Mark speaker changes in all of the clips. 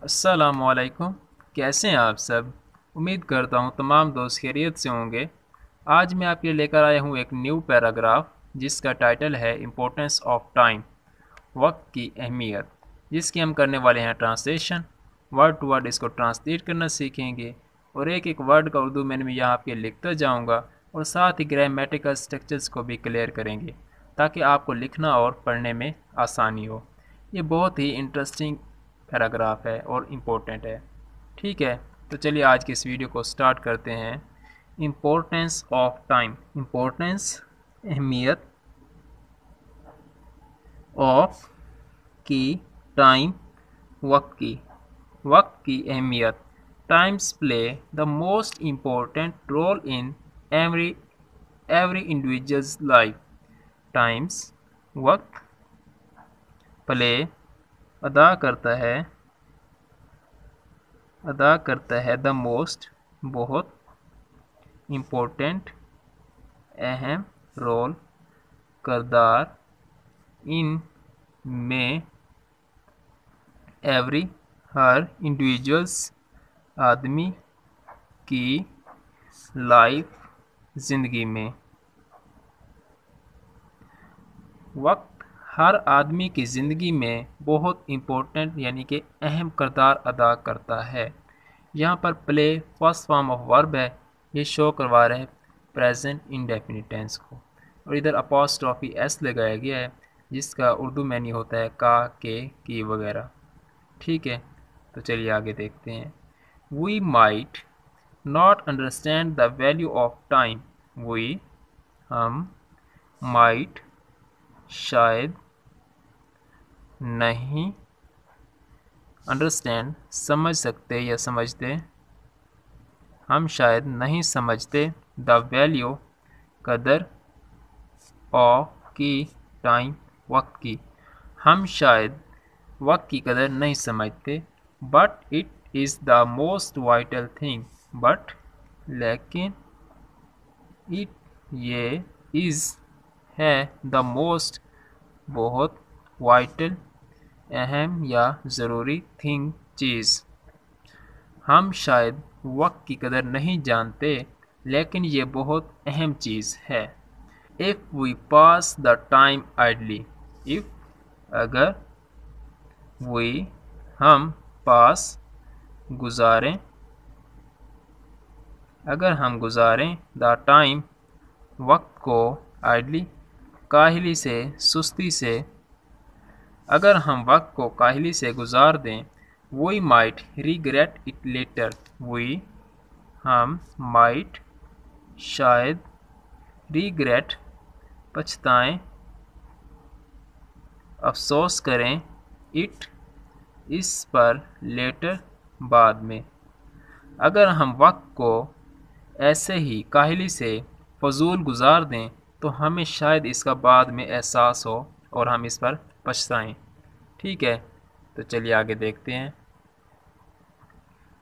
Speaker 1: अस्सलामुअलैकुम। कैसे हैं आप सब। उम्मीद करता हूँ तमाम दोस्त खैरियत से होंगे। आज मैं आपके लिए लेकर आया हूँ एक न्यू पैराग्राफ जिसका टाइटल है इम्पोर्टेंस ऑफ टाइम, वक्त की अहमियत, जिसकी हम करने वाले हैं ट्रांसलेशन। वर्ड टू वर्ड इसको ट्रांसलेट करना सीखेंगे और एक एक वर्ड का उर्दू मैंने भी यहाँ आपके लिखता जाऊँगा और साथ ही ग्रामेटिकल स्ट्रक्चर्स को भी क्लियर करेंगे ताकि आपको लिखना और पढ़ने में आसानी हो। ये बहुत ही इंटरेस्टिंग पैराग्राफ है और इम्पोर्टेंट है। ठीक है, तो चलिए आज की इस वीडियो को स्टार्ट करते हैं। इम्पोर्टेंस ऑफ टाइम, इम्पोर्टेंस अहमियत ऑफ की, टाइम वक्त की अहमियत। Times play the most important role in every individuals life. Times वक्त प्ले अदा करता है द मोस्ट बहुत इम्पोर्टेंट अहम रोल किरदार इन में एवरी हर इंडिविजुअल्स आदमी की लाइफ ज़िंदगी में। वक्त हर आदमी की ज़िंदगी में बहुत इम्पोर्टेंट यानी कि अहम किरदार अदा करता है। यहाँ पर play first form of verb है, ये शो करवा रहे हैं प्रेजेंट इंडेफिनिट टेंस को, और इधर अपॉस्ट्रॉफी एस लगाया गया है जिसका उर्दू में नहीं होता है का, के, की वगैरह। ठीक है, तो चलिए आगे देखते हैं। We might not understand the value of time. We हम, माइट शायद, नहीं, अंडरस्टैंड समझ सकते या समझते, हम शायद नहीं समझते, द वैल्यू कदर, ऑफ की, टाइम वक्त की, हम शायद वक्त की कदर नहीं समझते। But it is the most vital thing, but लेकिन, इट ये, इज़ है, द मोस्ट बहुत, वाइटल अहम या ज़रूरी, थिंग चीज़। हम शायद वक्त की कदर नहीं जानते लेकिन ये बहुत अहम चीज़ है। If we pass the time idly, if अगर, वी हम, पास गुजारें, अगर हम गुजारें, द टाइम वक्त को, आइडली काहली से, सुस्ती से, अगर हम वक्त को काहली से गुजार दें, we might regret it later, we हम, माइट शायद, रिग्रेट पछताएं, अफसोस करें, इट इस पर, लेटर बाद में। अगर हम वक्त को ऐसे ही काहली से फजूल गुजार दें तो हमें शायद इसका बाद में एहसास हो और हम इस पर पछताएं। ठीक है, तो चलिए आगे देखते हैं।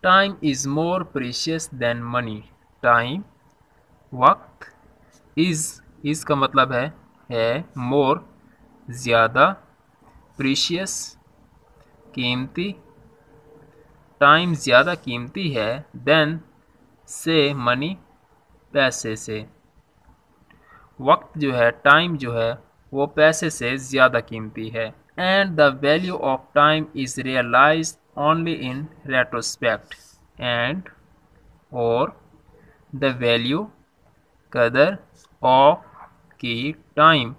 Speaker 1: Time is more precious than money. Time वक्त, इज़ का मतलब है मोर ज़्यादा, प्रीशियस कीमती, टाइम ज़्यादा कीमती है, देन से, मनी पैसे से। वक्त जो है, टाइम जो है वो पैसे से ज़्यादा कीमती है। And the value of time is realise only in retrospect. And और, द वैल्यू कदर, ऑफ की, टाइम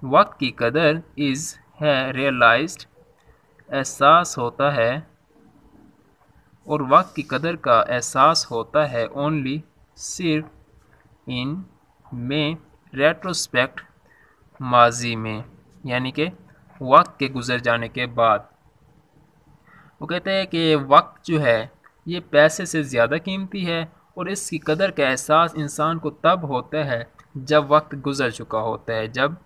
Speaker 1: वक्त की कदर, इज़ है, रियलाइज्ड एहसास होता है, और वक्त की कदर का एहसास होता है ओनली सिर्फ, इन में, रेट्रोस्पेक्ट माजी में, यानी कि वक्त के गुजर जाने के बाद। वो कहते हैं कि वक्त जो है ये पैसे से ज़्यादा कीमती है और इसकी कदर का एहसास इंसान को तब होता है जब वक्त गुजर चुका होता है, जब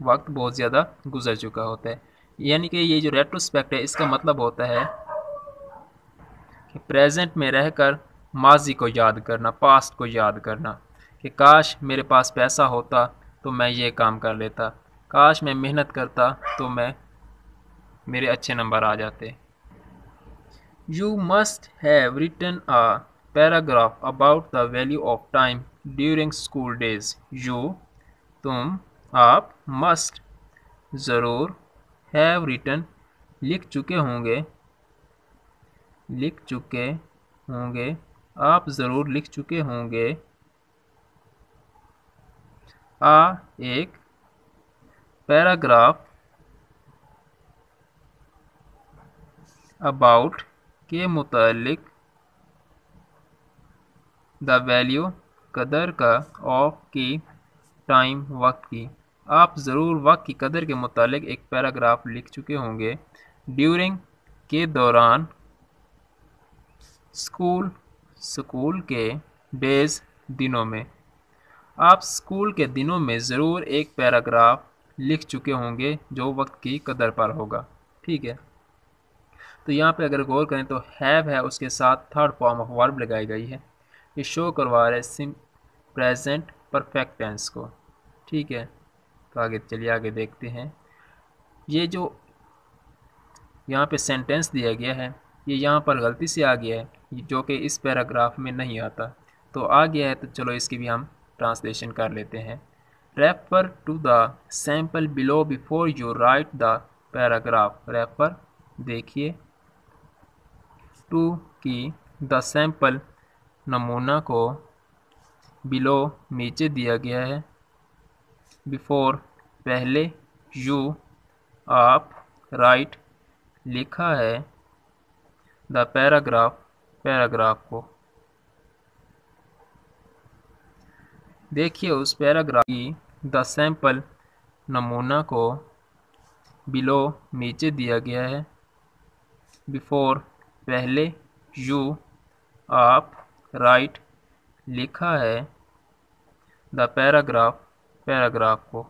Speaker 1: वक्त बहुत ज़्यादा गुजर चुका होता है। यानी कि ये जो रेट्रोस्पेक्ट है इसका मतलब होता है कि प्रेजेंट में रहकर माजी को याद करना, पास्ट को याद करना, कि काश मेरे पास पैसा होता तो मैं ये काम कर लेता, काश मैं मेहनत करता तो मैं मेरे अच्छे नंबर आ जाते। You must have written a paragraph about the value of time during school days. You तुम, आप, मस्ट ज़रूर, हैव रिटन लिख चुके होंगे, आप ज़रूर लिख चुके होंगे, एक पैराग्राफ अबाउट के मुतालिक, द वैल्यू कदर का, ऑफ की टाइम वक्त की। आप ज़रूर वक्त की कदर के मुतालिक एक पैराग्राफ लिख चुके होंगे। ड्यूरिंग के दौरान, स्कूल के, डेज दिनों में। आप स्कूल के दिनों में ज़रूर एक पैराग्राफ लिख चुके होंगे जो वक्त की कदर पर होगा। ठीक है, तो यहाँ पे अगर गौर करें तो हैव है, उसके साथ थर्ड फॉर्म ऑफ वर्ब लगाई गई है। ये शो करवा रहे सिम प्रेजेंट परफेक्ट टेंस को। ठीक है, तो आगे देखते हैं। ये जो यहाँ पे सेंटेंस दिया गया है ये यहाँ पर गलती से आ गया है, जो कि इस पैराग्राफ में नहीं आता। तो आ गया है तो चलो इसकी भी हम ट्रांसलेशन कर लेते हैं। Refer to the sample below before you write the paragraph. Refer देखिए, टू की, द सैम्पल नमूना को, बिलो नीचे दिया गया है, बिफोर पहले, यू आप, राइट लिखा है, द पैराग्राफ को। देखिए उस पैराग्राफ की, द सैम्पल नमूना को, बिलो नीचे दिया गया है, बिफोर पहले, यू आप, राइट लिखा है, द पैराग्राफ को।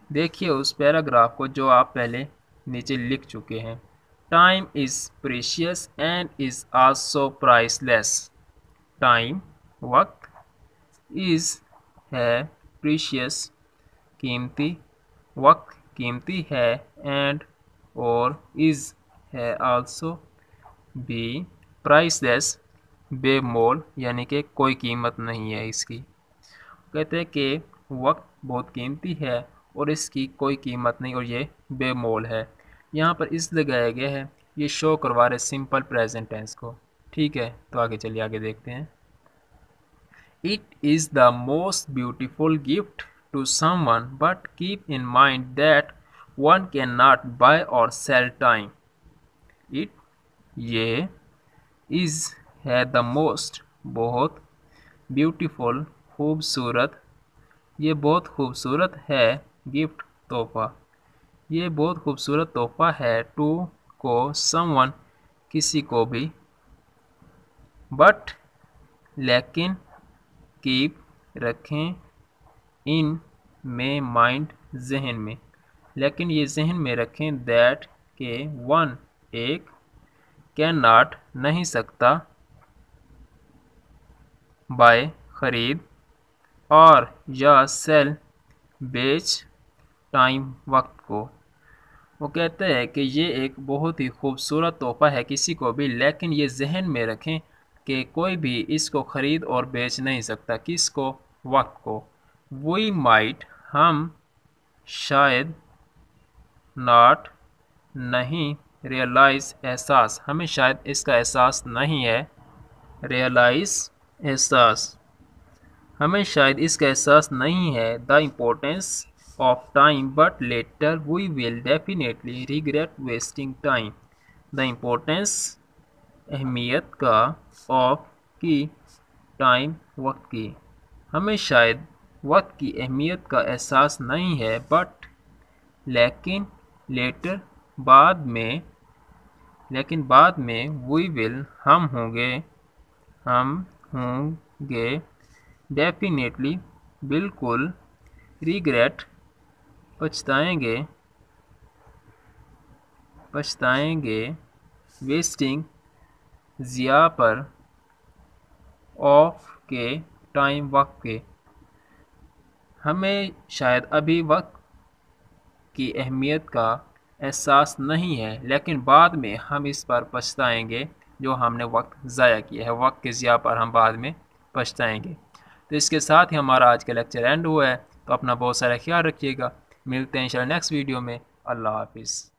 Speaker 1: देखिए उस पैराग्राफ को जो आप पहले नीचे लिख चुके हैं। Time is precious and is also priceless. Time वक्त, इज़ है, प्रीशियस कीमती, वक्त कीमती है, एंड और, इज़ है, आल्सो भी, प्राइसलेस बेमोल, यानी कि कोई कीमत नहीं है इसकी। कहते हैं कि वक्त बहुत कीमती है और इसकी कोई कीमत नहीं और ये बेमोल है। यहाँ पर इस लगाया गया है, ये शो करवा रहे सिंपल प्रेजेंट टेंस को। ठीक है, तो आगे देखते हैं। It is the most beautiful gift to someone but keep in mind that one can not buy or sell time. It, ये, इज़ है, द मोस्ट बहुत, ब्यूटीफुल खूबसूरत, ये बहुत खूबसूरत है, गिफ्ट तोहफा, ये बहुत खूबसूरत तोहफा है, टू को, समवन किसी को भी, बट लेकिन, कीप रखें, इन में, माइंड जहन में, लेकिन ये जहन में रखें, दैट के, वन एक, कैन नॉट नहीं सकता, बाय खरीद, और या सेल बेच, टाइम वक्त को। वो कहते हैं कि ये एक बहुत ही खूबसूरत तोहफा है किसी को भी, लेकिन ये जहन में रखें कि कोई भी इसको ख़रीद और बेच नहीं सकता। किसको? वक्त को। वी माइट, हम, शायद, नॉट, नहीं, रियलाइज़, एहसास, हमें शायद इसका एहसास नहीं है, रियलाइज़, एहसास, हमें शायद इसका एहसास नहीं है, the importance of time but later we will definitely regret wasting time. The importance, अहमियत का, ऑफ की, टाइम वक्त की, हमें शायद वक्त की अहमियत का एहसास नहीं है, बट लेकिन, लेटर बाद में, लेकिन बाद में, वी विल हम होंगे, डेफिनेटली बिल्कुल, रिग्रेट पछताएंगे, वेस्टिंग ज़िया पर, ऑफ के, टाइम वक्त के, हमें शायद अभी वक्त की अहमियत का एहसास नहीं है, लेकिन बाद में हम इस पर पछताएंगे जो हमने वक्त ज़ाया किया है। वक्त के ज़िया पर हम बाद में पछताएंगे। तो इसके साथ ही हमारा आज का लेक्चर एंड हुआ है। तो अपना बहुत सारा ख्याल रखिएगा। मिलते हैं इंशाल्लाह नेक्स्ट वीडियो में। अल्लाह हाफिज़।